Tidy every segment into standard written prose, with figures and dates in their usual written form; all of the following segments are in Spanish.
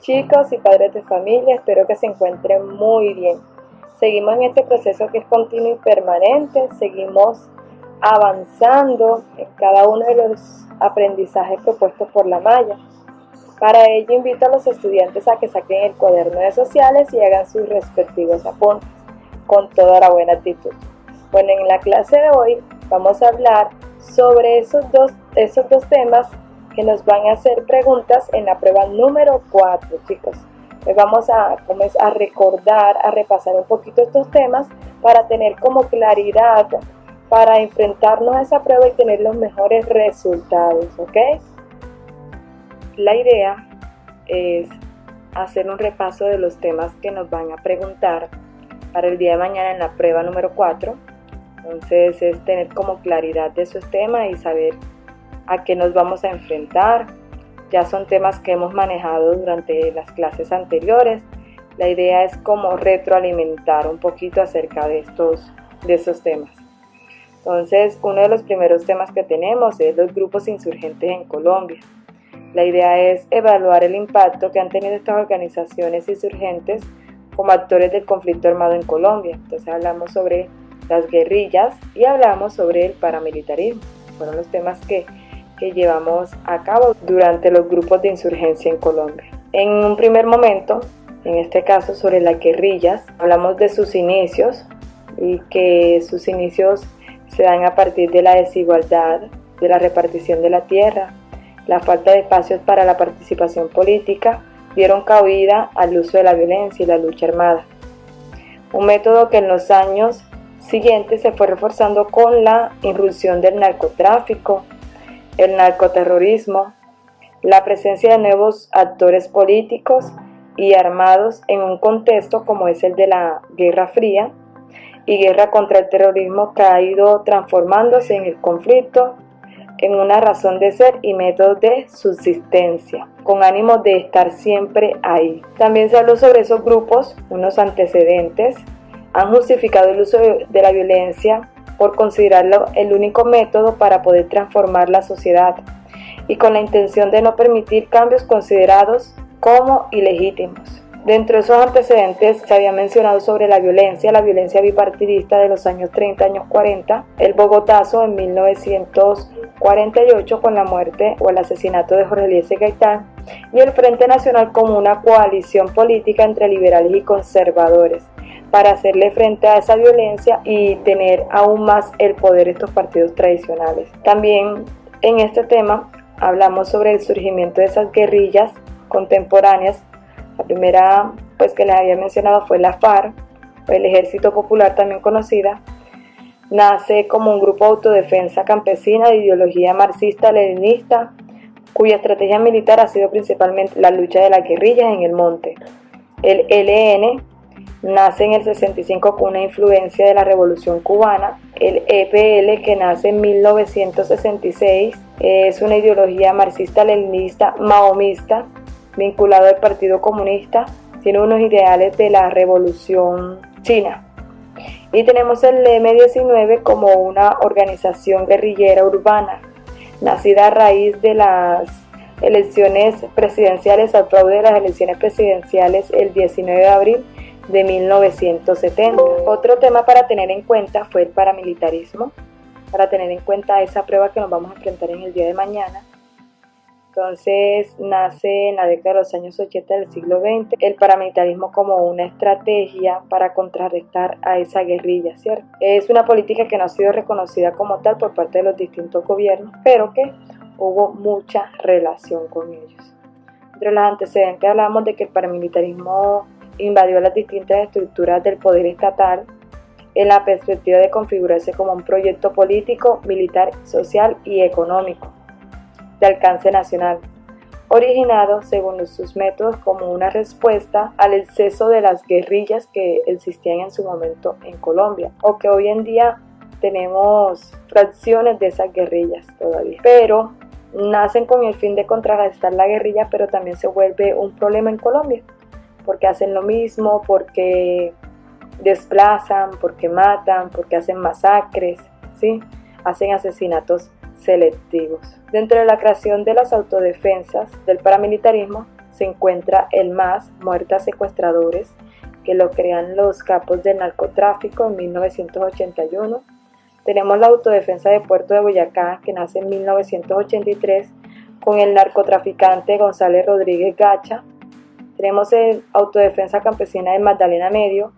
chicos y padres de familia, espero que se encuentren muy bien. Seguimos en este proceso que es continuo y permanente, seguimos avanzando en cada uno de los aprendizajes propuestos por la malla. Para ello invito a los estudiantes a que saquen el cuaderno de sociales y hagan sus respectivos apuntes con toda la buena actitud. Bueno, en la clase de hoy vamos a hablar sobre esos dos temas que nos van a hacer preguntas en la prueba número 4, chicos. Hoy vamos a recordar, a repasar un poquito estos temas para tener como claridad, para enfrentarnos a esa prueba y tener los mejores resultados, ¿ok? La idea es hacer un repaso de los temas que nos van a preguntar para el día de mañana en la prueba número 4. Entonces es tener como claridad de esos temas y saber a qué nos vamos a enfrentar. Ya son temas que hemos manejado durante las clases anteriores. La idea es como retroalimentar un poquito acerca de esos temas. Entonces, uno de los primeros temas que tenemos es los grupos insurgentes en Colombia. La idea es evaluar el impacto que han tenido estas organizaciones insurgentes como actores del conflicto armado en Colombia. Entonces hablamos sobre las guerrillas y hablamos sobre el paramilitarismo. Fueron los temas que llevamos a cabo durante los grupos de insurgencia en Colombia. En un primer momento, en este caso sobre las guerrillas, hablamos de sus inicios y que sus inicios se dan a partir de la desigualdad, de la repartición de la tierra, la falta de espacios para la participación política, dieron cabida al uso de la violencia y la lucha armada. Un método que en los años siguientes se fue reforzando con la irrupción del narcotráfico, el narcoterrorismo, la presencia de nuevos actores políticos y armados en un contexto como es el de la Guerra Fría y guerra contra el terrorismo, que ha ido transformándose en el conflicto en una razón de ser y métodos de subsistencia, con ánimo de estar siempre ahí. También se habló sobre esos grupos, unos antecedentes, han justificado el uso de la violencia por considerarlo el único método para poder transformar la sociedad y con la intención de no permitir cambios considerados como ilegítimos. Dentro de esos antecedentes se había mencionado sobre la violencia bipartidista de los años 30, años 40, el Bogotazo en 1948 con la muerte o el asesinato de Jorge Eliezer Gaitán y el Frente Nacional como una coalición política entre liberales y conservadores para hacerle frente a esa violencia y tener aún más el poder de estos partidos tradicionales. También en este tema hablamos sobre el surgimiento de esas guerrillas contemporáneas. La primera que les había mencionado fue la FARC, el Ejército Popular también conocida. Nace como un grupo de autodefensa campesina de ideología marxista-leninista, cuya estrategia militar ha sido principalmente la lucha de las guerrillas en el monte. El ELN nace en el 65 con una influencia de la Revolución Cubana. El EPL, que nace en 1966, es una ideología marxista-leninista mahomista vinculado al Partido Comunista, tiene unos ideales de la Revolución China. Y tenemos el M-19 como una organización guerrillera urbana, nacida a raíz de las elecciones presidenciales, al fraude de las elecciones presidenciales el 19 de abril de 1970. Otro tema para tener en cuenta fue el paramilitarismo, para tener en cuenta esa prueba que nos vamos a enfrentar en el día de mañana. Entonces nace en la década de los años 80 del siglo XX el paramilitarismo como una estrategia para contrarrestar a esa guerrilla, ¿cierto? Es una política que no ha sido reconocida como tal por parte de los distintos gobiernos, pero que hubo mucha relación con ellos. Entre los antecedentes hablamos de que el paramilitarismo invadió las distintas estructuras del poder estatal en la perspectiva de configurarse como un proyecto político, militar, social y económico de alcance nacional, originado según sus métodos como una respuesta al exceso de las guerrillas que existían en su momento en Colombia, o que hoy en día tenemos fracciones de esas guerrillas todavía, pero nacen con el fin de contrarrestar la guerrilla, pero también se vuelve un problema en Colombia, porque hacen lo mismo, porque desplazan, porque matan, porque hacen masacres, ¿sí? Hacen asesinatos selectivos. Dentro de la creación de las autodefensas del paramilitarismo se encuentra el MAS, Muerta Secuestradores, que lo crean los capos del narcotráfico en 1981. Tenemos la Autodefensa de Puerto de Boyacá, que nace en 1983, con el narcotraficante González Rodríguez Gacha. Tenemos el Autodefensa Campesina de Magdalena Medio,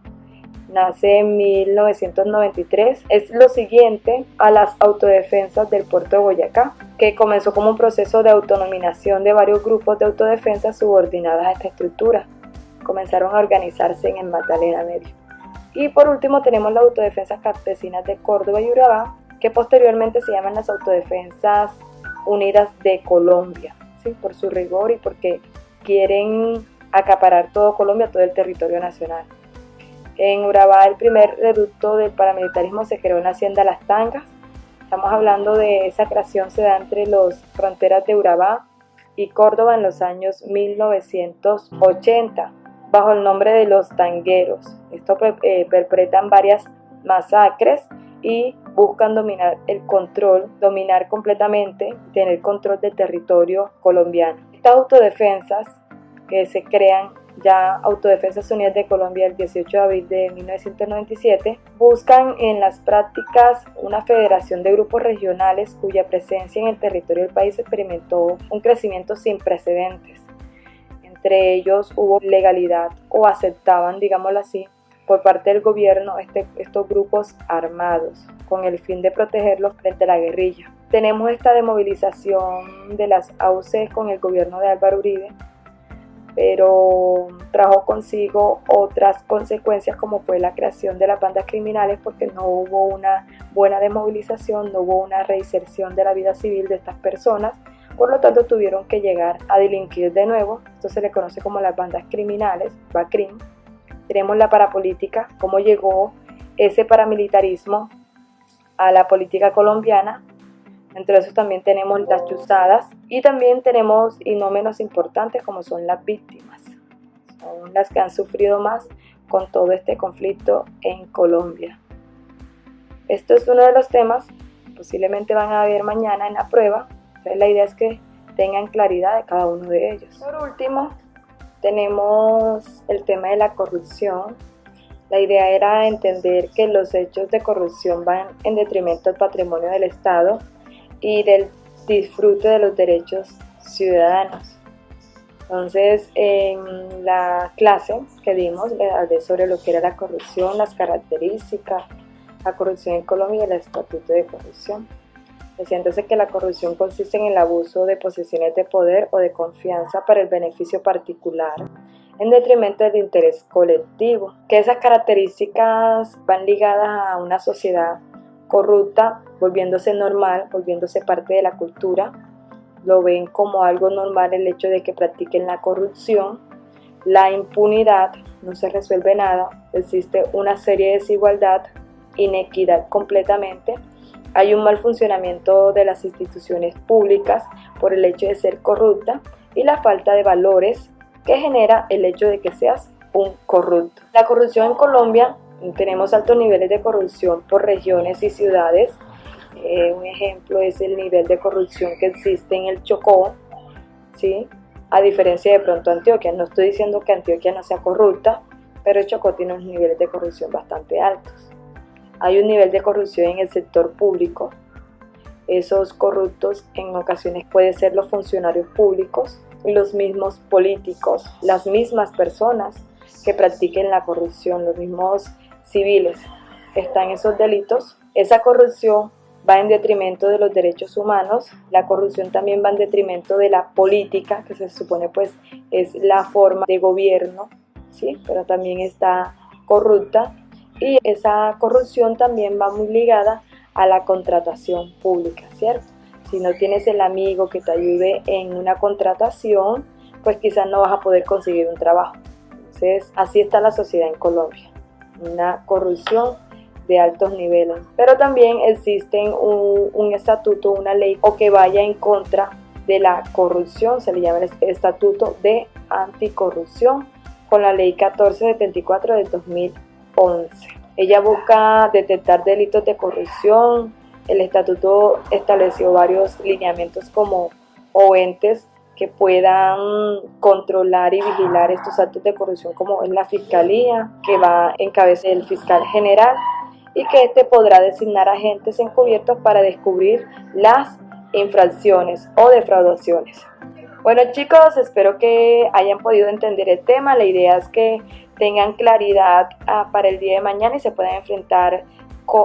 nace en 1993. Es lo siguiente a las autodefensas del Puerto de Boyacá, que comenzó como un proceso de autonominación de varios grupos de autodefensa subordinadas a esta estructura. Comenzaron a organizarse en el Magdalena Medio. Y por último tenemos las Autodefensas Campesinas de Córdoba y Urabá, que posteriormente se llaman las Autodefensas Unidas de Colombia, ¿sí? Por su rigor y porque quieren acaparar todo Colombia, todo el territorio nacional. En Urabá el primer reducto del paramilitarismo se creó en la hacienda Las Tangas. Estamos hablando de esa creación, se da entre las fronteras de Urabá y Córdoba en los años 1980, bajo el nombre de los tangueros. Estos perpetran varias masacres y buscan dominar completamente, tener control del territorio colombiano. Estas autodefensas que se crean ya Autodefensas Unidas de Colombia el 18 de abril de 1997, buscan en las prácticas una federación de grupos regionales cuya presencia en el territorio del país experimentó un crecimiento sin precedentes. Entre ellos hubo legalidad o aceptaban, digámoslo así, por parte del gobierno estos grupos armados con el fin de protegerlos frente a la guerrilla. Tenemos esta desmovilización de las AUC con el gobierno de Álvaro Uribe, pero trajo consigo otras consecuencias como fue la creación de las bandas criminales, porque no hubo una buena desmovilización, no hubo una reinserción de la vida civil de estas personas, por lo tanto tuvieron que llegar a delinquir de nuevo. Esto se le conoce como las bandas criminales, BACRIM. Tenemos la parapolítica, cómo llegó ese paramilitarismo a la política colombiana. Entre eso también tenemos las chuzadas y también tenemos, y no menos importantes, como son las víctimas. Son las que han sufrido más con todo este conflicto en Colombia. Esto es uno de los temas que posiblemente van a ver mañana en la prueba. Entonces la idea es que tengan claridad de cada uno de ellos. Por último, tenemos el tema de la corrupción. La idea era entender que los hechos de corrupción van en detrimento del patrimonio del Estado y del disfrute de los derechos ciudadanos. Entonces, en la clase que dimos, le hablé sobre lo que era la corrupción, las características, la corrupción en Colombia y el estatuto de corrupción. Decía entonces que la corrupción consiste en el abuso de posiciones de poder o de confianza para el beneficio particular, en detrimento del interés colectivo. Que esas características van ligadas a una sociedad corrupta, volviéndose normal, volviéndose parte de la cultura. Lo ven como algo normal el hecho de que practiquen la corrupción, la impunidad, no se resuelve nada, existe una serie de desigualdad, inequidad completamente, hay un mal funcionamiento de las instituciones públicas por el hecho de ser corrupta y la falta de valores que genera el hecho de que seas un corrupto. La corrupción en Colombia, tenemos altos niveles de corrupción por regiones y ciudades. Un ejemplo es el nivel de corrupción que existe en el Chocó, ¿sí? A diferencia de pronto Antioquia. No estoy diciendo que Antioquia no sea corrupta, pero el Chocó tiene unos niveles de corrupción bastante altos. Hay un nivel de corrupción en el sector público. Esos corruptos en ocasiones pueden ser los funcionarios públicos, los mismos políticos, las mismas personas que practiquen la corrupción, los mismos civiles. Están esos delitos. Esa corrupción va en detrimento de los derechos humanos. La corrupción también va en detrimento de la política, que se supone pues es la forma de gobierno, ¿sí? Pero también está corrupta. Y esa corrupción también va muy ligada a la contratación pública, ¿cierto? Si no tienes el amigo que te ayude en una contratación, pues quizás no vas a poder conseguir un trabajo. Entonces, así está la sociedad en Colombia. Una corrupción de altos niveles. Pero también existe un estatuto, una ley, o que vaya en contra de la corrupción. Se le llama el Estatuto de Anticorrupción, con la Ley 1474 del 2011. Ella busca detectar delitos de corrupción. El estatuto estableció varios lineamientos o entes que puedan controlar y vigilar estos actos de corrupción, como es la Fiscalía, que va en cabeza del fiscal general, y que este podrá designar agentes encubiertos para descubrir las infracciones o defraudaciones. Bueno chicos, espero que hayan podido entender el tema. La idea es que tengan claridad para el día de mañana y se puedan enfrentar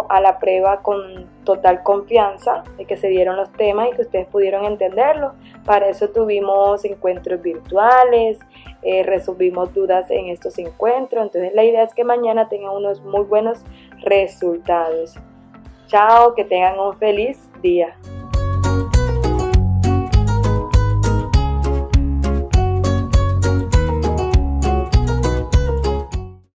a la prueba con total confianza de que se dieron los temas y que ustedes pudieron entenderlos. Para eso tuvimos encuentros virtuales, resolvimos dudas en estos encuentros. Entonces la idea es que mañana tengan unos muy buenos resultados. Chao, que tengan un feliz día.